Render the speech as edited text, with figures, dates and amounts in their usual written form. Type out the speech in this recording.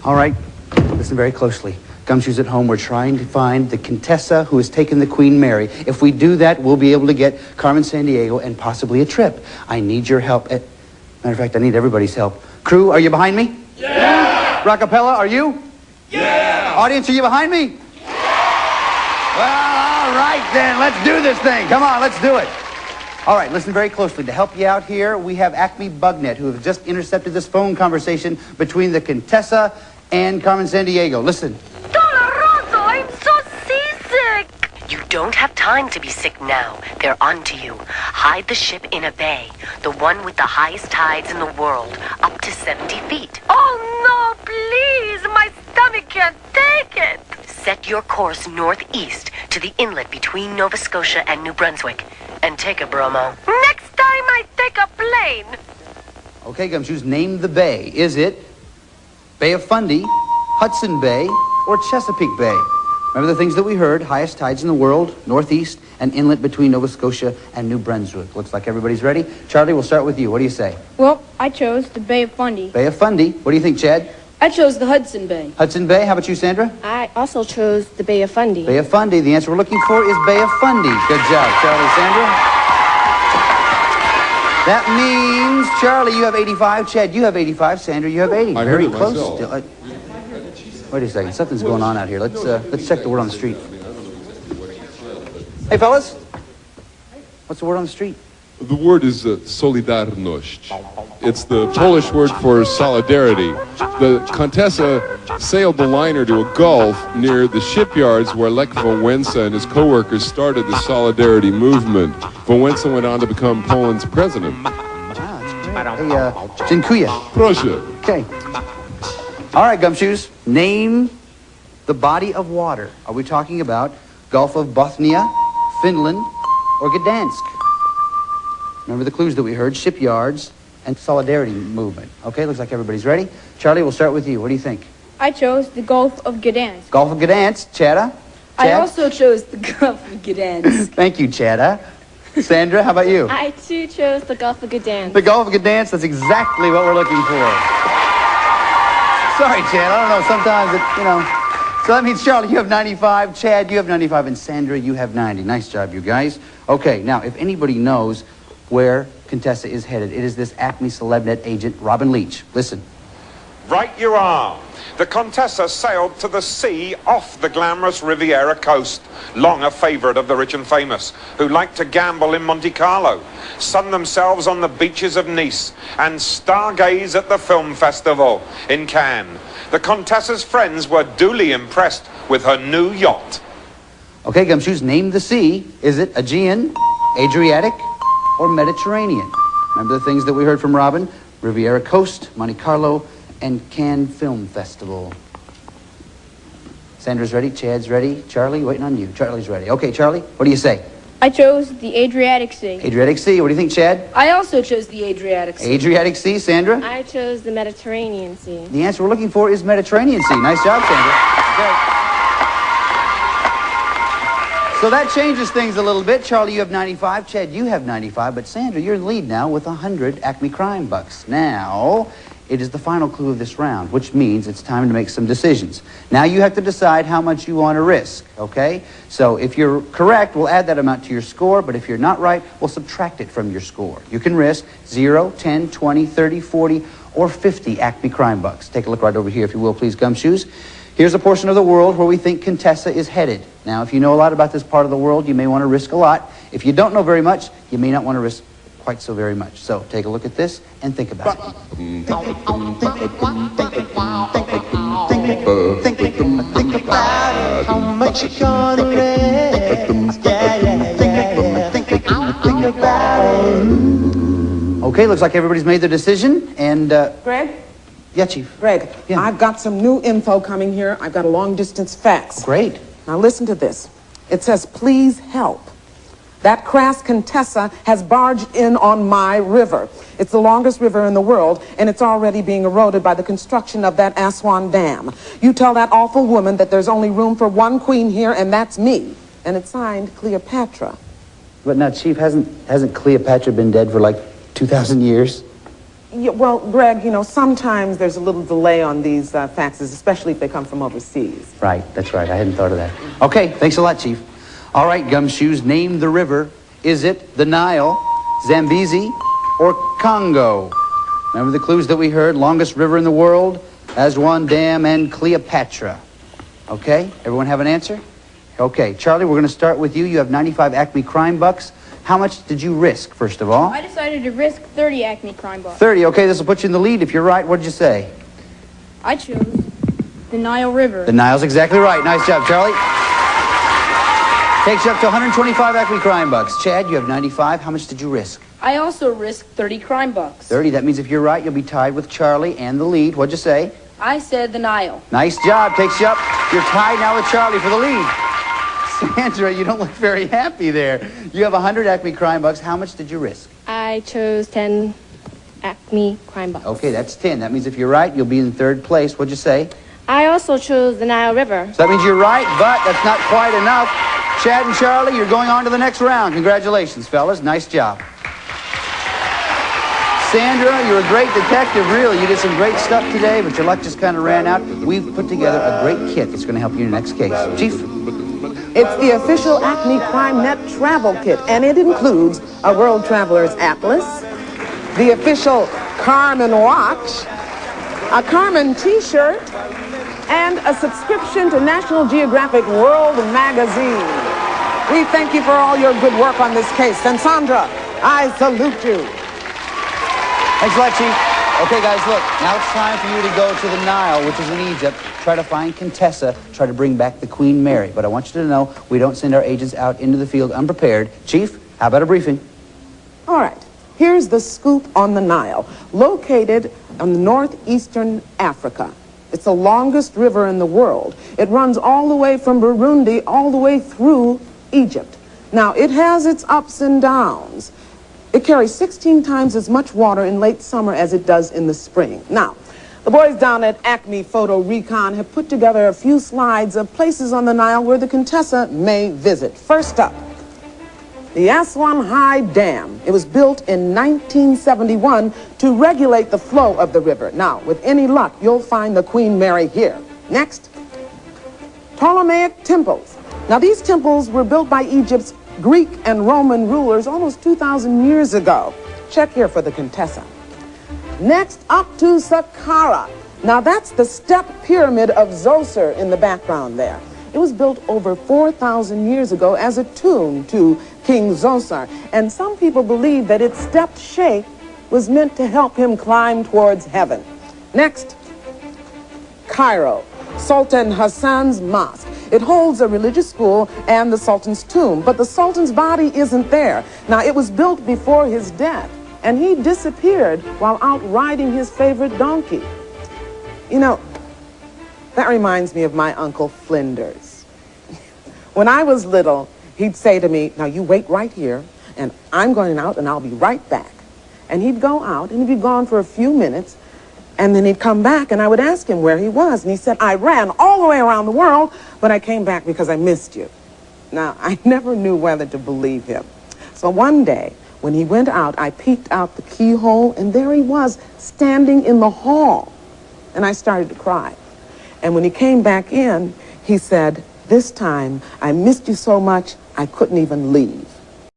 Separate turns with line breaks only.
All right, listen very closely. Gumshoe's at home. We're trying to find the Contessa who has taken the Queen Mary. If we do that, we'll be able to get Carmen Sandiego and possibly a trip. I need your help. Matter of fact, I need everybody's help. Crew, are you behind me?
Yeah!
Rockapella, are you?
Yeah!
Audience, are you behind me? Yeah! Well, all right then. Let's do this thing. Come on, let's do it. All right, listen very closely. To help you out here, we have Acme Bugnet, who have just intercepted this phone conversation between the Contessa and Carmen Sandiego. Listen.
Doloroso, I'm so seasick.
You don't have time to be sick now. They're onto you. Hide the ship in a bay, the one with the highest tides in the world, up to 70 feet.
Oh, no, please. My stomach can't take it.
Set your course northeast to the inlet between Nova Scotia and New Brunswick. And take a bromo.
Next time I take a plane.
Okay, Gumshoes, name the bay. Is it Bay of Fundy, Hudson Bay, or Chesapeake Bay? Remember the things that we heard: highest tides in the world, northeast, and inlet between Nova Scotia and New Brunswick. Looks like everybody's ready. Charlie, we'll start with you. What do you say?
Well, I chose the Bay of Fundy.
Bay of Fundy. What do you think, Chad?
I chose the Hudson Bay.
Hudson Bay. How about you, Sandra?
I also chose the Bay of Fundy.
Bay of Fundy. The answer we're looking for is Bay of Fundy. Good job, Charlie, Sandra. That means, Charlie, you have 85. Chad, you have 85. Sandra, you have 80.
I
Very
heard it
close.
myself.
Wait a second. Something's going on out here. Let's check the word on the street. Hey, fellas. What's the word on the street?
The word is solidarność. It's the Polish word for solidarity. The Contessa sailed the liner to a gulf near the shipyards where Lech Wałęsa and his co-workers started the solidarity movement. Wałęsa went on to become Poland's president.
Wow, that's great. Hey, dziękuję.
Proszę.
Okay. All right, Gumshoes. Name the body of water. Are we talking about Gulf of Bothnia, Finland, or Gdansk? Remember the clues that we heard: shipyards and solidarity movement. Okay, looks like everybody's ready. Charlie, we'll start with you. What do you think?
I chose the Gulf of Gdansk.
Gulf of Gdansk. Chad?
I also chose the Gulf of Gdansk.
Thank you, Chad. Sandra, how about you?
I too chose the Gulf of Gdansk.
The Gulf of Gdansk. That's exactly what we're looking for. Sorry, Chad. I don't know. Sometimes it, So that means, Charlie, you have 95. Chad, you have 95. And Sandra, you have 90. Nice job, you guys. Okay, now, if anybody knows where Contessa is headed, it is this Acme Celebnet agent, Robin Leach. Listen.
Right you are. The Contessa sailed to the sea off the glamorous Riviera coast, long a favourite of the rich and famous, who liked to gamble in Monte Carlo, sun themselves on the beaches of Nice, and stargaze at the film festival in Cannes. The Contessa's friends were duly impressed with her new yacht.
Okay, Gumshoes, name the sea. Is it Aegean, Adriatic, or Mediterranean? Remember the things that we heard from Robin? Riviera Coast, Monte Carlo, and Cannes Film Festival. Sandra's ready, Chad's ready, Charlie, waiting on you. Charlie's ready. Okay, Charlie, what do you say?
I chose the Adriatic Sea.
Adriatic Sea. What do you think, Chad?
I also chose the Adriatic Sea.
Adriatic Sea, Sandra?
I chose the Mediterranean Sea.
The answer we're looking for is Mediterranean Sea. Nice job, Sandra. Okay. So that changes things a little bit. Charlie, you have 95. Chad, you have 95. But Sandra, you're in the lead now with 100 Acme Crime Bucks. Now, it is the final clue of this round, which means it's time to make some decisions. Now you have to decide how much you want to risk, okay? So if you're correct, we'll add that amount to your score, but if you're not right, we'll subtract it from your score. You can risk 0, 10, 20, 30, 40, or 50 Acme Crime Bucks. Take a look right over here, if you will, please, Gumshoes. Here's a portion of the world where we think Contessa is headed. Now, if you know a lot about this part of the world, you may want to risk a lot. If you don't know very much, you may not want to risk quite so very much. So take a look at this and think about it.
Think about it, how much you gonna risk. Think about it.
Okay, looks like everybody's made their decision, and
Greg?
yeah, Chief.
Greg,
Yeah.
I've got some new info coming here. I've got a long-distance fax.
Great.
Now listen to this. It says, please help. That crass Contessa has barged in on my river. It's the longest river in the world, and it's already being eroded by the construction of that Aswan Dam. You tell that awful woman that there's only room for one queen here, and that's me. And it's signed Cleopatra.
But now, Chief, hasn't Cleopatra been dead for like 2,000 years?
Yeah, well, Greg, you know, sometimes there's a little delay on these faxes, especially if they come from overseas.
Right, that's right. I hadn't thought of that. Okay, thanks a lot, Chief. All right, Gumshoes, name the river. Is it the Nile, Zambezi, or Congo? Remember the clues that we heard? Longest river in the world, Aswan Dam, and Cleopatra. Okay, everyone have an answer? Okay, Charlie, we're going to start with you. You have 95 Acme Crime Bucks. How much did you risk, first of all?
I decided to risk 30 Acme Crime Bucks.
30, okay, this will put you in the lead. If you're right, what did you say?
I chose the Nile River.
The Nile's exactly right. Nice job, Charlie. Takes you up to 125 Acme Crime Bucks. Chad, you have 95. How much did you risk?
I also risked 30 Crime Bucks.
30, that means if you're right, you'll be tied with Charlie and the lead. What'd you say?
I said the Nile.
Nice job. Takes you up. You're tied now with Charlie for the lead. Sandra, you don't look very happy there. You have 100 Acme Crime Bucks. How much did you risk?
I chose 10 Acme Crime Bucks.
Okay, that's 10. That means if you're right, you'll be in third place. What'd you say?
I also chose the Nile River.
So that means you're right, but that's not quite enough. Chad and Charlie, you're going on to the next round. Congratulations, fellas. Nice job. Sandra, you're a great detective, really. You did some great stuff today, but your luck just kind of ran out. We've put together a great kit that's going to help you in your next case. Chief?
It's the official Acme Crime Net travel kit, and it includes a World Traveler's Atlas, the official Carmen watch, a Carmen t-shirt, and a subscription to National Geographic World Magazine. We thank you for all your good work on this case. And Sandra, I salute you.
Thanks a lot, Chief. Okay, guys, look. Now it's time for you to go to the Nile, which is in Egypt. Try to find Contessa. Try to bring back the Queen Mary. But I want you to know we don't send our agents out into the field unprepared. Chief, how about a briefing?
All right. Here's the scoop on the Nile, located in northeastern Africa. It's the longest river in the world. It runs all the way from Burundi all the way through Egypt. Now, it has its ups and downs. It carries 16 times as much water in late summer as it does in the spring. Now, the boys down at Acme Photo Recon have put together a few slides of places on the Nile where the Contessa may visit. First up, the Aswan High Dam. It was built in 1971 to regulate the flow of the river. Now, with any luck, you'll find the Queen Mary here. Next, Ptolemaic temples. Now, these temples were built by Egypt's Greek and Roman rulers almost 2,000 years ago. Check here for the Contessa. Next, up to Saqqara. Now, that's the step pyramid of Zoser in the background there. It was built over 4,000 years ago as a tomb to King Zoser, and some people believe that its stepped shape was meant to help him climb towards heaven. Next, Cairo, Sultan Hassan's mosque. It holds a religious school and the Sultan's tomb, but the Sultan's body isn't there. Now, it was built before his death, and he disappeared while out riding his favorite donkey. You know, that reminds me of my Uncle Flinders. When I was little, he'd say to me, now you wait right here, and I'm going out, and I'll be right back. And he'd go out, and he'd be gone for a few minutes, and then he'd come back, and I would ask him where he was. And he said, I ran all the way around the world, but I came back because I missed you. Now, I never knew whether to believe him. So one day, when he went out, I peeked out the keyhole, and there he was, standing in the hall. And I started to cry. And when he came back in, he said, this time, I missed you so much, I couldn't even leave.